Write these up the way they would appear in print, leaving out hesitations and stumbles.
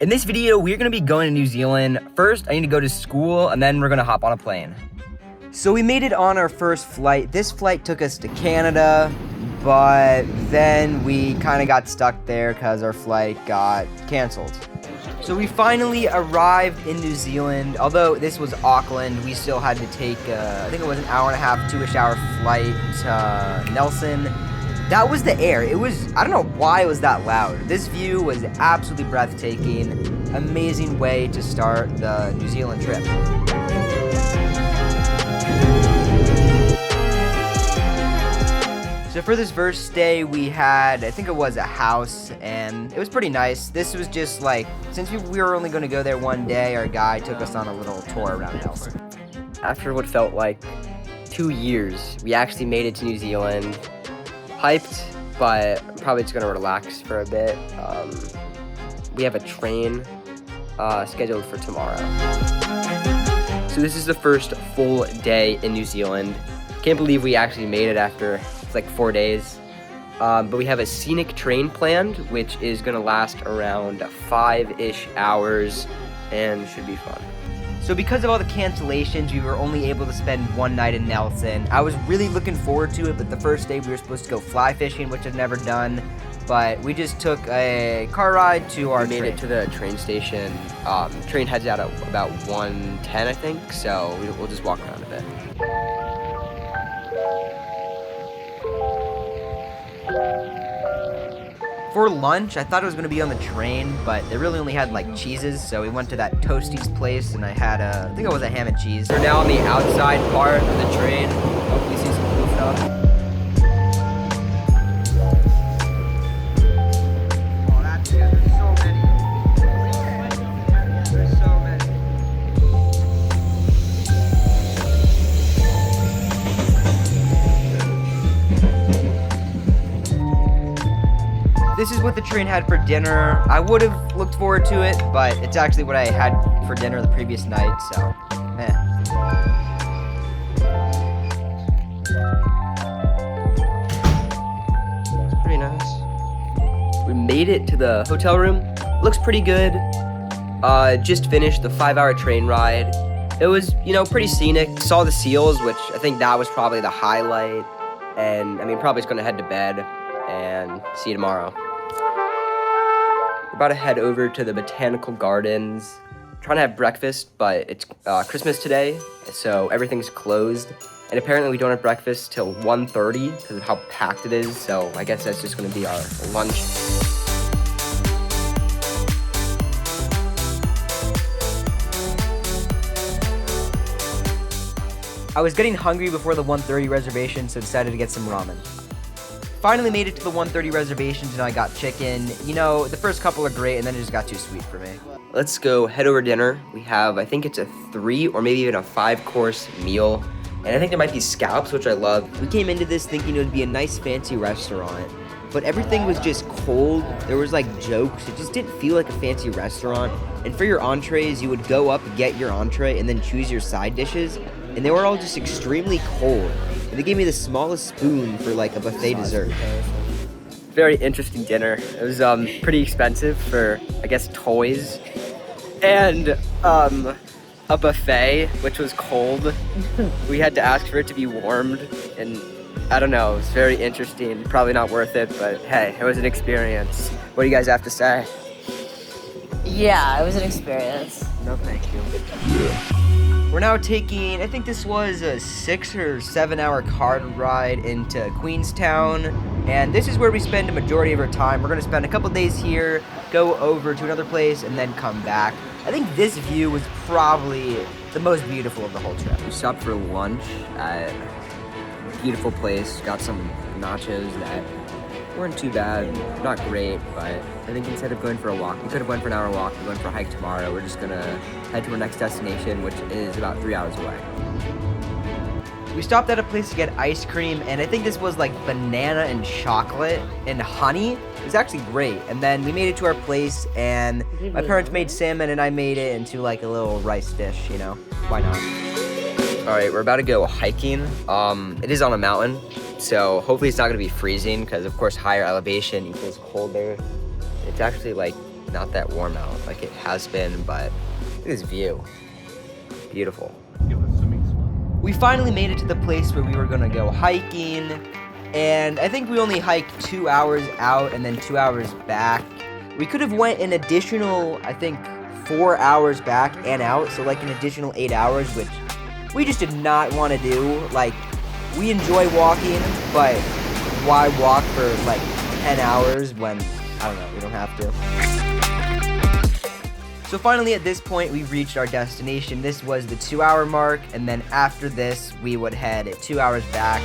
In this video, we're gonna be going to New Zealand. First, I need to go to school, and then we're gonna hop on a plane. So we made it on our first flight. This flight took us to Canada, but then we kind of got stuck there because our flight got canceled. So we finally arrived in New Zealand. Although this was Auckland, we still had to take, I think it was an hour and a half, 2-ish hour flight to Nelson. That was the air. It was, I don't know why it was that loud. This view was absolutely breathtaking. Amazing way to start the New Zealand trip. So for this first day, we had, I think it was a house, and it was pretty nice. This was just like, since we were only going to go there one day, our guide took us on a little tour around Nelson. After what felt like 2 years, we actually made it to New Zealand. Hyped, but I'm probably just going to relax for a bit. We have a train scheduled for tomorrow. So this is the first full day in New Zealand. Can't believe we actually made it after like 4 days. But we have a scenic train planned, which is gonna last around 5-ish hours and should be fun. So because of all the cancellations, we were only able to spend one night in Nelson. I was really looking forward to it, but the first day we were supposed to go fly fishing, which I've never done. But we just took a car ride to our train. We made it to the train station. Train heads out at about 1:10, I think, so we'll just walk around a bit. For lunch, I thought it was going to be on the train, but they really only had like cheeses, so we went to that Toasties place, and I had I think it was a ham and cheese. We're now on the outside part of the train. Hopefully see some cool stuff. Oh, that's good. There's so many. There's so many. This is what the train had for dinner. I would have looked forward to it, but it's actually what I had for dinner the previous night, so, Pretty nice. We made it to the hotel room. Looks pretty good. Just finished the 5-hour train ride. It was, pretty scenic. Saw the seals, which I think that was probably the highlight. And, probably just gonna head to bed and see you tomorrow. We're about to head over to the botanical gardens. Trying to have breakfast, but it's Christmas today, so everything's closed. And apparently we don't have breakfast till 1:30 because of how packed it is, so I guess that's just gonna be our lunch. I was getting hungry before the 1:30 reservation, so decided to get some ramen. Finally made it to the 1:30 reservations, and I got chicken. The first couple are great, and then it just got too sweet for me. Let's go head over dinner. We have, I think it's a 3 or maybe even a 5-course meal. And I think there might be scallops, which I love. We came into this thinking it would be a nice fancy restaurant, but everything was just cold. There was like jokes. It just didn't feel like a fancy restaurant. And for your entrees, you would go up, get your entree, and then choose your side dishes. And they were all just extremely cold. And they gave me the smallest spoon for like a buffet dessert. Very interesting dinner. It was pretty expensive for, I guess, toys. And a buffet, which was cold. We had to ask for it to be warmed. And I don't know, it was very interesting. Probably not worth it, but hey, it was an experience. What do you guys have to say? Yeah, it was an experience. No, thank you. We're now taking, I think this was a 6 or 7 hour car ride into Queenstown, and this is where we spend a majority of our time. We're gonna spend a couple days here, go over to another place, and then come back. I think this view was probably the most beautiful of the whole trip. We stopped for lunch at a beautiful place, got some nachos that weren't too bad, not great, but I think instead of going for a walk, we could have went for an hour walk, we're going for a hike tomorrow. We're just gonna head to our next destination, which is about 3 hours away. We stopped at a place to get ice cream, and I think this was like banana and chocolate and honey. It was actually great. And then we made it to our place, and my parents made salmon, and I made it into like a little rice dish, Why not? All right, we're about to go hiking. It is on a mountain, so hopefully it's not gonna be freezing, because of course higher elevation equals colder. It's actually like not that warm out like it has been, but look at this view. Beautiful. We finally made it to the place where we were gonna go hiking, and I think we only hiked 2 hours out and then 2 hours back. We could have went an additional, I think, 4 hours back and out, so like an additional 8 hours, which we just did not want to do. Like, we enjoy walking, but why walk for like 10 hours when, I don't know, we don't have to. So finally at this point we reached our destination. This was the 2 hour mark, and then after this we would head 2 hours back.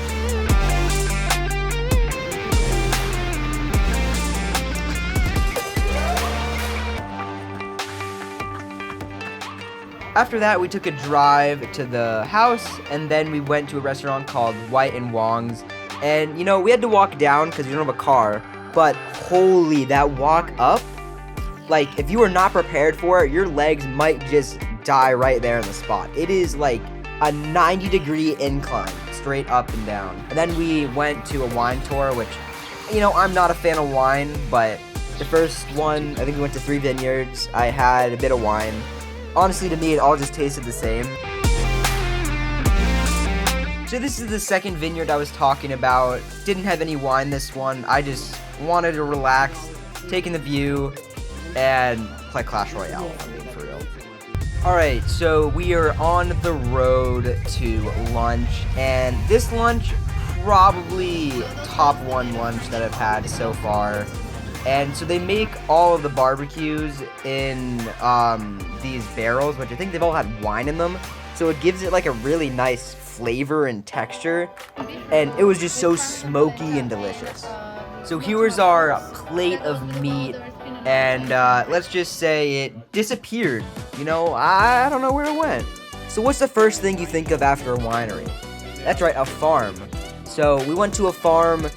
After that we took a drive to the house, and then we went to a restaurant called White and Wong's. And you know, we had to walk down because we don't have a car, but holy, that walk up, like, if you were not prepared for it, your legs might just die right there in the spot. It is like a 90-degree incline, straight up and down. And then we went to a wine tour, which, you know, I'm not a fan of wine, but the first one, I think we went to 3 vineyards. I had a bit of wine. Honestly, to me, it all just tasted the same. So this is the second vineyard I was talking about. Didn't have any wine this one. I just wanted to relax, take in the view, and play Clash Royale, if I'm being for real. Alright, so we are on the road to lunch, and this lunch, probably top 1 lunch that I've had so far. And so they make all of the barbecues in these barrels, which I think they've all had wine in them, so it gives it like a really nice flavor and texture, and it was just so smoky and delicious. So here's our plate of meat, and let's just say it disappeared. You know, I don't know where it went. So what's the first thing you think of after a winery? That's right, a farm. So we went to a farm.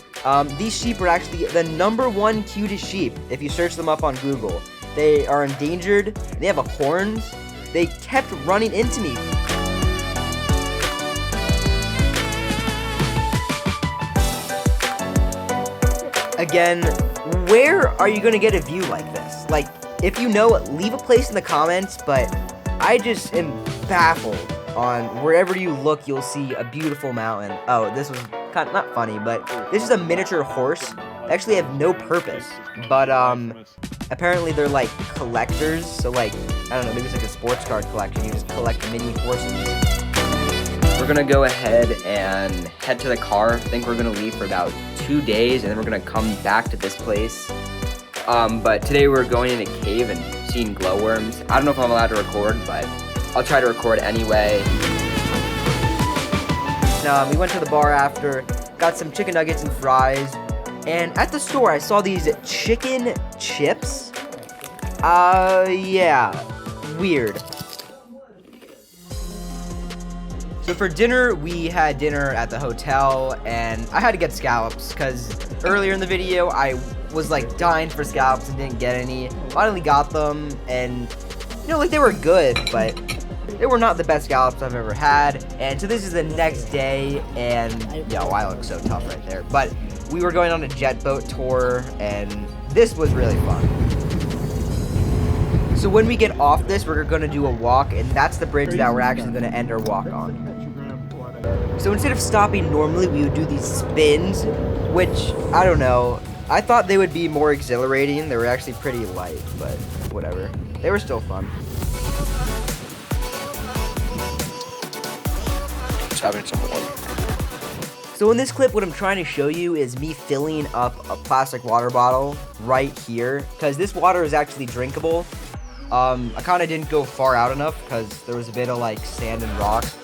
These sheep are actually the #1 cutest sheep if you search them up on Google. They are endangered, they have horns, they kept running into me. Again, where are you gonna get a view like this? Like, if you know, leave a place in the comments, but I just am baffled on wherever you look, you'll see a beautiful mountain. Oh, this was kind of, not funny, but this is a miniature horse. They actually have no purpose, but apparently they're like collectors, so like, I don't know, maybe it's like a sports card collection. You just collect mini horses. We're gonna go ahead and head to the car. I think we're gonna leave for about 2 days, and then we're gonna come back to this place. But today we're going in a cave and seeing glowworms. I don't know if I'm allowed to record, but I'll try to record anyway. We went to the bar after, got some chicken nuggets and fries, and at the store I saw these chicken chips. Yeah, weird. So for dinner, we had dinner at the hotel, and I had to get scallops, because earlier in the video, I was like dying for scallops and didn't get any. Finally got them, and you know, like, they were good, but they were not the best scallops I've ever had. And so this is the next day, and yo, I look so tough right there. But we were going on a Jetboat tour, and this was really fun. So when we get off this, we're gonna do a walk, and that's the bridge that we're actually gonna end our walk on. So instead of stopping normally, we would do these spins, which, I don't know, I thought they would be more exhilarating. They were actually pretty light, but whatever. They were still fun. Just having some water. So in this clip, what I'm trying to show you is me filling up a plastic water bottle right here, because this water is actually drinkable. I kind of didn't go far out enough because there was a bit of like sand and rocks.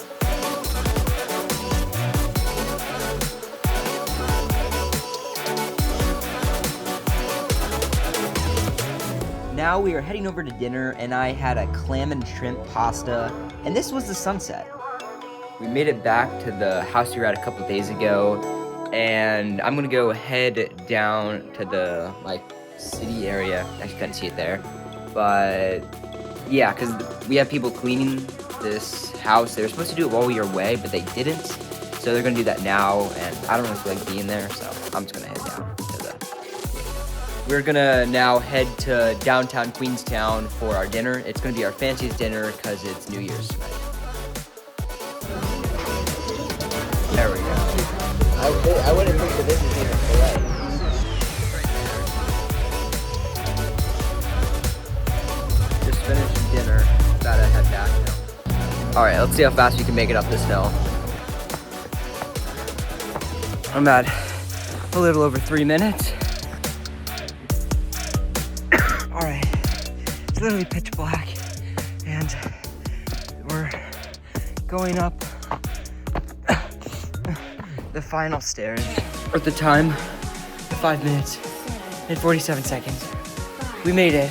Now we are heading over to dinner, and I had a clam and shrimp pasta, and this was the sunset. We made it back to the house we were at a couple days ago, and I'm gonna go head down to the like city area. I couldn't see it there, but yeah, because we have people cleaning this house. They were supposed to do it while we were away, but they didn't, so they're gonna do that now, and I don't really feel like being there, so I'm just gonna head down to the we're gonna now head to downtown Queenstown for our dinner. It's gonna be our fanciest dinner because it's New Year's night. There we go. I wouldn't think that this is even filet. Just finished dinner. About to head back now. Alright, let's see how fast we can make it up this hill. I'm at a little over 3 minutes. Alright, it's literally pitch black, and we're going up the final stairs. At the time, 5 minutes and 47 seconds. We made it.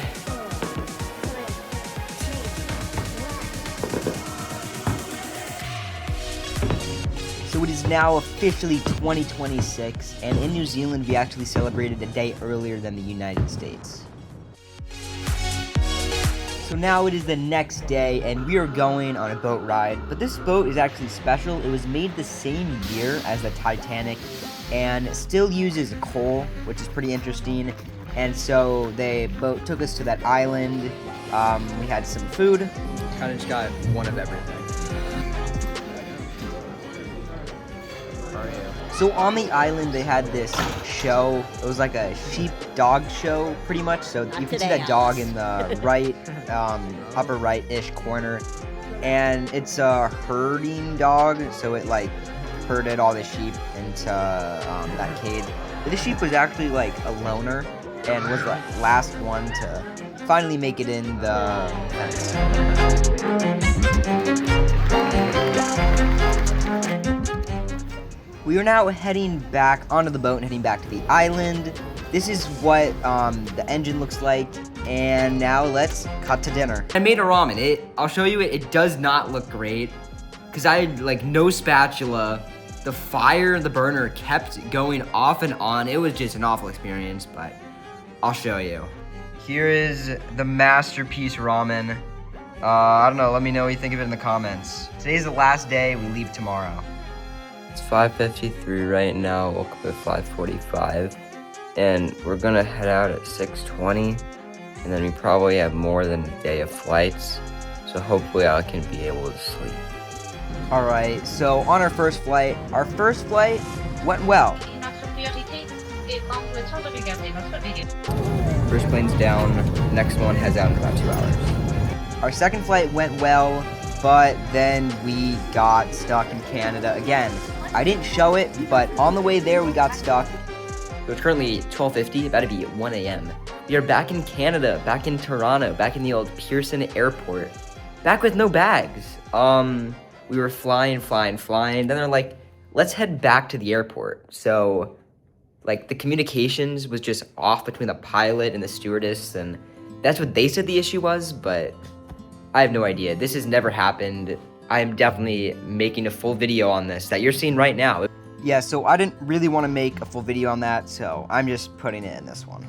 So it is now officially 2026, and in New Zealand, we actually celebrated a day earlier than the United States. So now it is the next day, and we are going on a boat ride. But this boat is actually special. It was made the same year as the Titanic, and still uses coal, which is pretty interesting. And so the boat took us to that island. We had some food. Kind of just got one of everything. So on the island, they had this show. It was like a sheep-dog show, pretty much. So you can see that dog in the right, upper right-ish corner. And it's a herding dog, so it like herded all the sheep into that cage. But the sheep was actually like a loner and was the last one to finally make it in the fence. We are now heading back onto the boat and heading back to the island. This is what the engine looks like, and now let's cut to dinner. I made a ramen. I'll show you it. It does not look great because I had like no spatula. The fire, the burner kept going off and on. It was just an awful experience, but I'll show you. Here is the masterpiece ramen. I don't know, let me know what you think of it in the comments. Today's the last day, we leave tomorrow. It's 5:53 right now, woke up at 5:45, and we're gonna head out at 6:20, and then we probably have more than a day of flights, so hopefully I can be able to sleep. Alright, so on our first flight went well. First plane's down, next one heads out in about 2 hours. Our second flight went well, but then we got stuck in Canada again. I didn't show it, but on the way there we got stuck. So it's currently 12:50, about to be 1 a.m. We are back in Canada, back in Toronto, back in the old Pearson Airport, back with no bags. We were flying, then they're like, let's head back to the airport. So, like, the communications was just off between the pilot and the stewardess, and that's what they said the issue was, but I have no idea. This has never happened. I am definitely making a full video on this that you're seeing right now. Yeah, so I didn't really want to make a full video on that, so I'm just putting it in this one.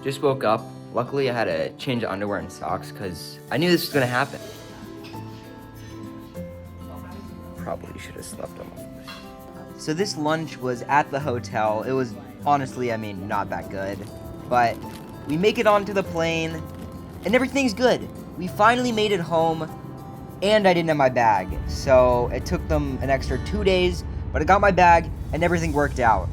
Just woke up. Luckily, I had to change underwear and socks because I knew this was going to happen. Probably should have slept on my face. So this lunch was at the hotel. It was honestly, not that good. But we make it onto the plane, and everything's good. We finally made it home, and I didn't have my bag. So it took them an extra 2 days, but I got my bag, and everything worked out.